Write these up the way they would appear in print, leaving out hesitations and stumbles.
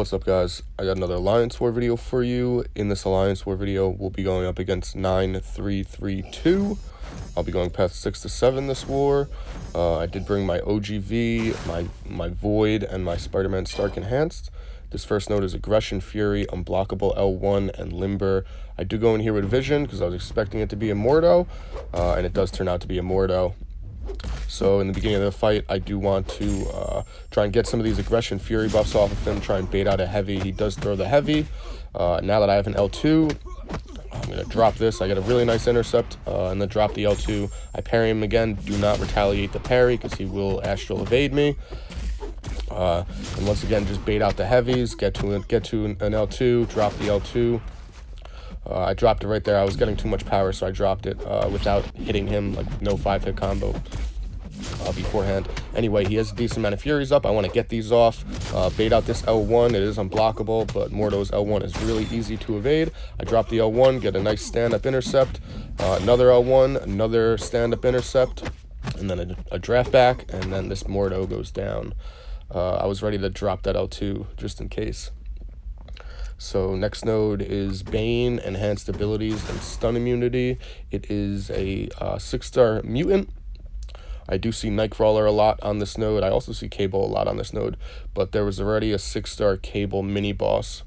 What's up, guys? I got another Alliance War video for you. In this Alliance War video, we'll be going up against 9332. I'll be going path 6 to 7 this war. I did bring my OGV, my Void, and my Spider-Man Stark Enhanced. This first node is Aggression, Fury, Unblockable, L1, and Limber. I do go in here with Vision because I was expecting it to be a Mordo, and it does turn out to be a Mordo. So in the beginning of the fight, I do want to try and get some of these Aggression, Fury buffs off of him, try and bait out a heavy. He does throw the heavy. Now that I have an L2, I'm going to drop this. I get a really nice intercept, and then drop the L2. I parry him again. Do not retaliate the parry because he will astral evade me. And once again, just bait out the heavies, get to an L2, drop the L2. I dropped it right there. I was getting too much power, so I dropped it without hitting him, like no 5-hit combo beforehand. Anyway, he has a decent amount of Furies up. I want to get these off, bait out this L1. It is unblockable, but Mordo's L1 is really easy to evade. I drop the L1, get a nice stand-up intercept, another L1, another stand-up intercept, and then a draft back, and then this Mordo goes down. I was ready to drop that L2 just in case. So next node is Bane, Enhanced Abilities, and Stun Immunity. It is a 6-star mutant. I do see Nightcrawler a lot on this node. I also see Cable a lot on this node, but there was already a 6-star Cable mini boss.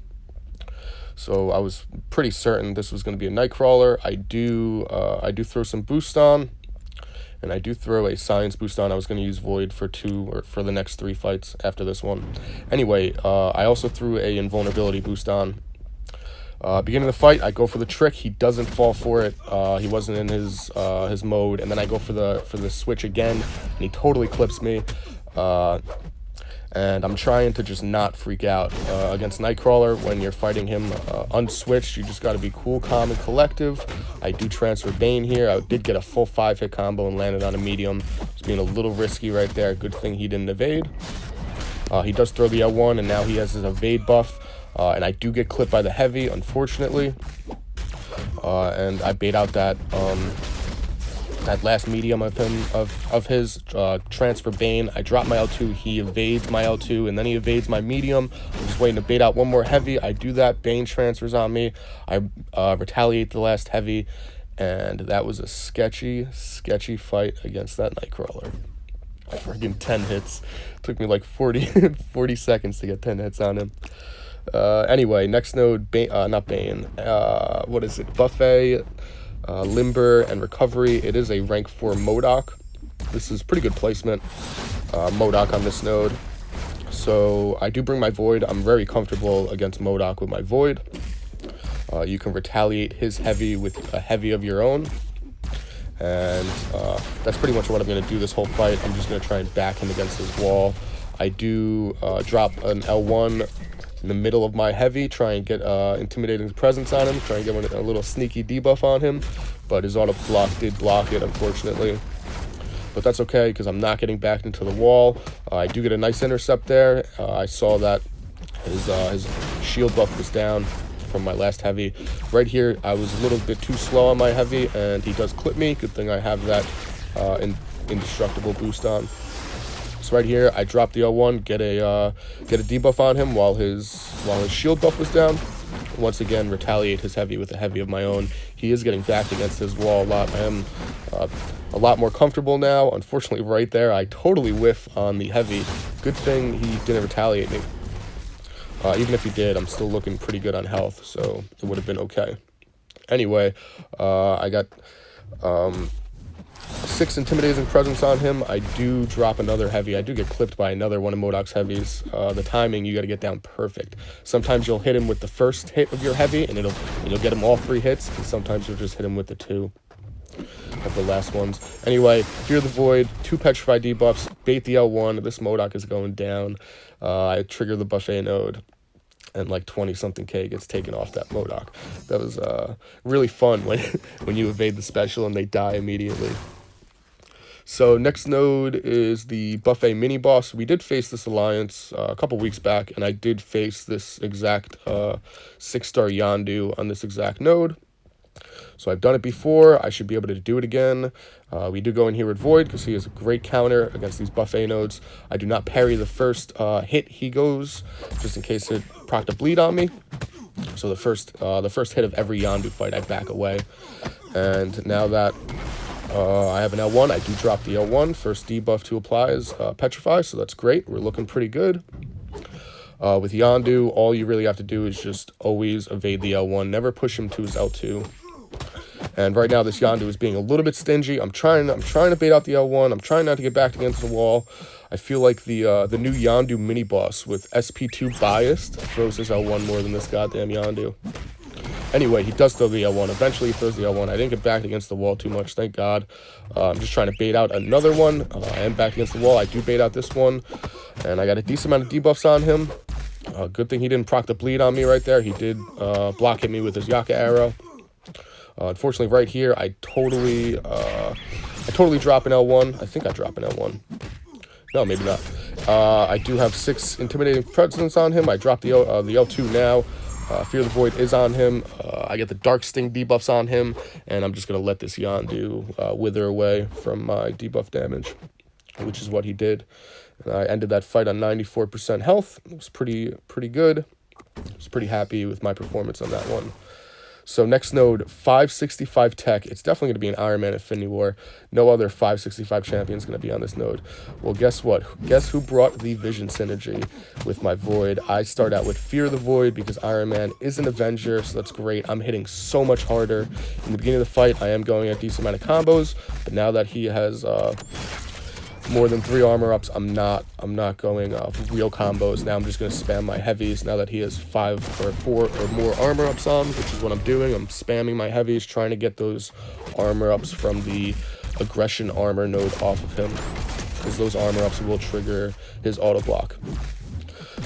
So I was pretty certain this was going to be a Nightcrawler. I do throw some boost on, and I do throw a science boost on. I was going to use Void for the next 3 fights after this one. Anyway, I also threw a invulnerability boost on. Beginning of the fight, I go for the trick. He doesn't fall for it. He wasn't in his mode, and then I go for the switch again, and he totally clips me. And I'm trying to just not freak out against Nightcrawler. When you're fighting him unswitched, you just got to be cool, calm, and collective. I do transfer Bane here. I did get a full 5-hit combo and landed on a medium. It's being a little risky right there. Good thing he didn't evade. He does throw the L1, and now he has his evade buff. And I do get clipped by the heavy, unfortunately. And I bait out that last medium of his transfer Bane. I drop my L2, he evades my L2, and then he evades my medium. I'm just waiting to bait out one more heavy. I do that, Bane transfers on me. I retaliate the last heavy, and that was a sketchy fight against that Nightcrawler. Friggin' 10 hits. Took me like 40 seconds to get 10 hits on him. Anyway, next node, not Bane, what is it, Buffet, Limber, and Recovery. It is a rank 4 Modok. This is pretty good placement, Modok on this node. So I do bring my Void. I'm very comfortable against Modok with my Void. You can retaliate his heavy with a heavy of your own. And that's pretty much what I'm going to do this whole fight. I'm just going to try and back him against his wall. I do drop an L1 in the middle of my heavy, try and get intimidating presence on him, try and get a little sneaky debuff on him, but his auto block did block it, unfortunately. But that's okay, because I'm not getting backed into the wall. I do get a nice intercept there. I saw that his shield buff was down from my last heavy. Right here, I was a little bit too slow on my heavy, and he does clip me. Good thing I have that indestructible boost on. So right here, I drop the L1, get a debuff on him while his shield buff was down. Once again, retaliate his heavy with a heavy of my own. He is getting backed against his wall a lot. I am a lot more comfortable now. Unfortunately, right there, I totally whiff on the heavy. Good thing he didn't retaliate me. Even if he did, I'm still looking pretty good on health, so it would have been okay. Anyway, I got 6 intimidating presence on him. I do drop another heavy. I do get clipped by another one of Modok's heavies. The timing, you got to get down perfect. Sometimes you'll hit him with the first hit of your heavy, and you'll get him all 3 hits, and sometimes you'll just hit him with the 2 of the last ones. Anyway, Fear the Void, 2 Petrify debuffs, bait the L1. This Modok is going down. I trigger the Buffet node, and like 20-something K gets taken off that Modok. That was really fun when you evade the special and they die immediately. So next node is the Buffet mini boss. We did face this alliance a couple weeks back, and I did face this exact 6-star Yondu on this exact node. So I've done it before. I should be able to do it again. We do go in here with Void because he has a great counter against these buffet nodes. I do not parry the first hit he goes, just in case it proc to bleed on me. So the first hit of every Yondu fight, I back away. And now that I have an L1, I do drop the L1. First debuff to apply is Petrify, so that's great. We're looking pretty good. With Yondu, all you really have to do is just always evade the L1. Never push him to his L2. And right now, this Yondu is being a little bit stingy. I'm trying to bait out the L1. I'm trying not to get backed against the wall. I feel like the new Yondu mini-boss with SP2 biased throws his L1 more than this goddamn Yondu. Anyway, he does throw the L1. Eventually, he throws the L1. I didn't get backed against the wall too much, thank God. I'm just trying to bait out another one. I am backed against the wall. I do bait out this one. And I got a decent amount of debuffs on him. Good thing he didn't proc the bleed on me right there. He did block hit me with his Yaka arrow. Unfortunately, right here, I totally drop an L1. I think I drop an L1. No, maybe not. I do have 6 intimidating presence on him. I drop the L2 now. Fear the Void is on him. I get the Dark Sting debuffs on him, and I'm just going to let this Yondu wither away from my debuff damage, which is what he did. And I ended that fight on 94% health. It was pretty good. I was pretty happy with my performance on that one. So next node, 565 tech. It's definitely going to be an Iron Man Infinity War. No other 565 champion is going to be on this node. Well, guess what? Guess who brought the Vision synergy with my Void? I start out with Fear the Void because Iron Man is an Avenger, so that's great. I'm hitting so much harder. In the beginning of the fight, I am going a decent amount of combos, but now that he has more than 3 armor ups, I'm not going real combos. Now I'm just going to spam my heavies now that he has 5 or 4 or more armor ups on, which is what I'm doing. I'm spamming my heavies, trying to get those armor ups from the aggression armor node off of him, because those armor ups will trigger his auto block.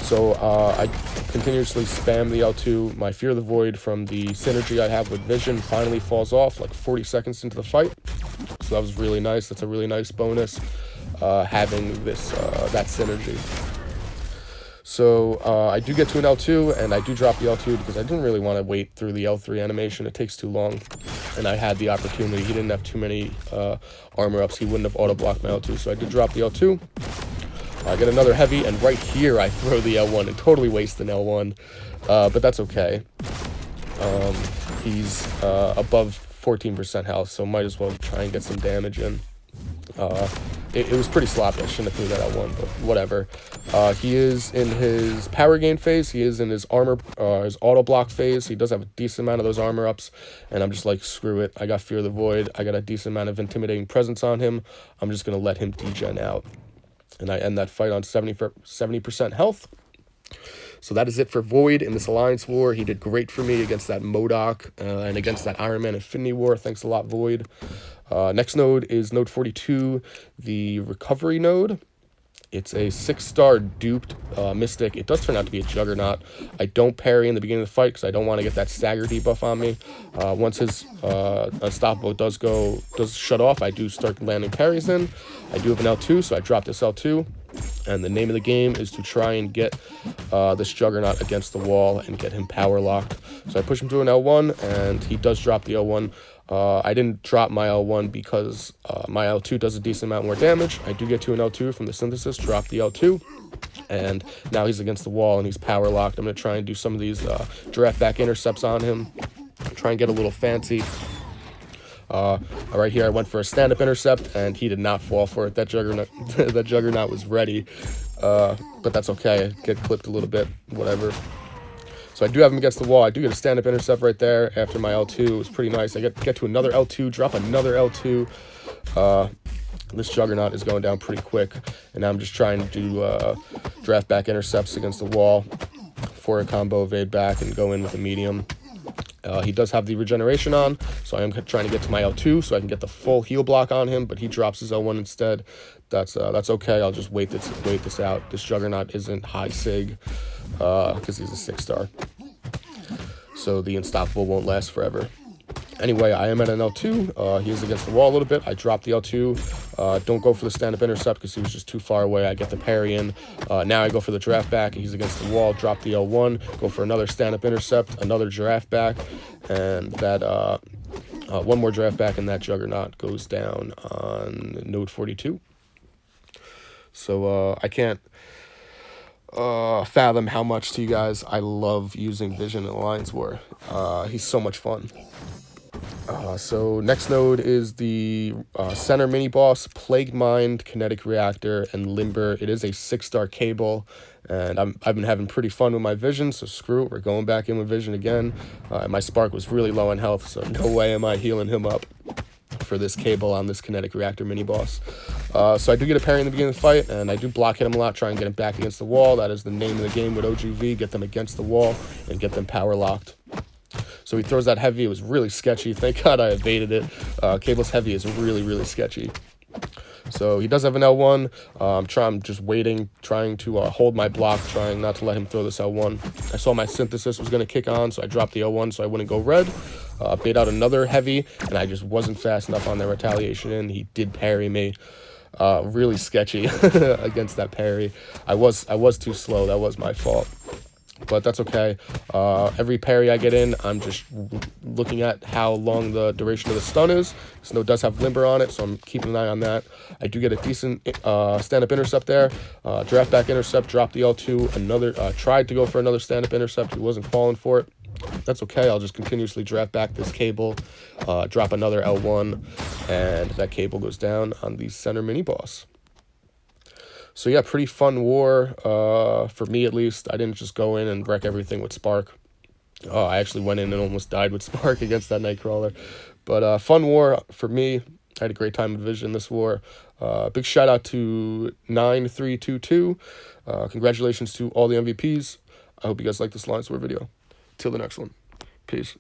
So I continuously spam the L2. My Fear the Void from the synergy I have with Vision finally falls off like 40 seconds into the fight. So that was really nice. That's a really nice bonus, having this that synergy. So I do get to an L2, and I do drop the L2 because I didn't really want to wait through the L3 animation. It takes too long, and I had the opportunity. He didn't have too many armor ups. He wouldn't have auto-blocked my L2, so I did drop the L2. I get another heavy, and right here I throw the L1 and totally waste an L1, but that's okay. He's above 14% health, so might as well try and get some damage in. It was pretty sloppy. I shouldn't have threw that L1, but whatever. He is in his power gain phase. He is in his armor, his auto block phase. He does have a decent amount of those armor ups, and I'm just like, screw it. I got Fear the Void. I got a decent amount of intimidating presence on him. I'm just gonna let him degen out. And I end that fight on 70% health. So that is it for Void in this Alliance War. He did great for me against that Modok and against that Iron Man Infinity War. Thanks a lot, Void. Next node is node 42, the Recovery node. It's a 6-star duped Mystic. It does turn out to be a Juggernaut. I don't parry in the beginning of the fight because I don't want to get that stagger debuff on me. Once his Unstoppable does shut off, I do start landing parries in. I do have an L2, so I drop this L2. And the name of the game is to try and get this Juggernaut against the wall and get him power locked. So I push him to an L1, and he does drop the L1. I didn't drop my L1 because my L2 does a decent amount more damage. I do get to an L2 from the Synthesis, drop the L2, and now he's against the wall and he's power locked. I'm going to try and do some of these giraffe back intercepts on him, try and get a little fancy. Right here I went for a stand-up intercept, and he did not fall for it. That Juggernaut was ready, but that's okay. I get clipped a little bit, whatever. So I do have him against the wall. I do get a stand-up intercept right there after my L2. It was pretty nice. I get to another L2, drop another L2. This Juggernaut is going down pretty quick, and now I'm just trying to do draft back intercepts against the wall for a combo evade back and go in with a medium. He does have the regeneration on, so I am trying to get to my L2 so I can get the full heal block on him, but he drops his L1 instead. That's okay. I'll just wait this out. This Juggernaut isn't high sig because he's a 6-star, so the Unstoppable won't last forever. Anyway, I am at an L2. He is against the wall a little bit. I drop the L2. Don't go for the stand-up intercept because he was just too far away. I get the parry in. Now I go for the giraffe back. He's against the wall. Drop the L1. Go for another stand-up intercept. Another giraffe back. And that one more giraffe back, and that Juggernaut goes down on node 42. So I can't fathom how much to you guys I love using Vision in Alliance War. He's so much fun. So next node is the center mini boss, Plague Mind, Kinetic Reactor, and Limber. It is a 6-star cable, and I've been having pretty fun with my Vision, so screw it, we're going back in with Vision again. My Spark was really low in health, so no way am I healing him up for this cable on this Kinetic Reactor mini boss. So I do get a parry in the beginning of the fight, and I do block hit him a lot, try and get him back against the wall. That is the name of the game with OGV, get them against the wall and get them power locked. So he throws that heavy. It was really sketchy. Thank God I evaded it. Cable's heavy is really, really sketchy. So he does have an L1. I'm just waiting, trying to hold my block, trying not to let him throw this L1. I saw my synthesis was going to kick on, so I dropped the L1 so I wouldn't go red. Bait out another heavy, and I just wasn't fast enough on that retaliation, and he did parry me. Really sketchy against that parry. I was too slow. That was my fault. But that's okay. Every parry I get in, I'm just looking at how long the duration of the stun is. This node does have Limber on it, so I'm keeping an eye on that. I do get a decent stand-up intercept there. Draft back intercept, drop the L2. Tried to go for another stand-up intercept. He wasn't falling for it. That's okay. I'll just continuously draft back this cable, drop another L1, and that cable goes down on the center mini-boss. So yeah, pretty fun war, for me at least. I didn't just go in and wreck everything with Spark. I actually went in and almost died with Spark against that Nightcrawler. But fun war for me. I had a great time with Vision this war. Big shout out to 9322. Congratulations to all the MVPs. I hope you guys like this Alliance War video. Till the next one. Peace.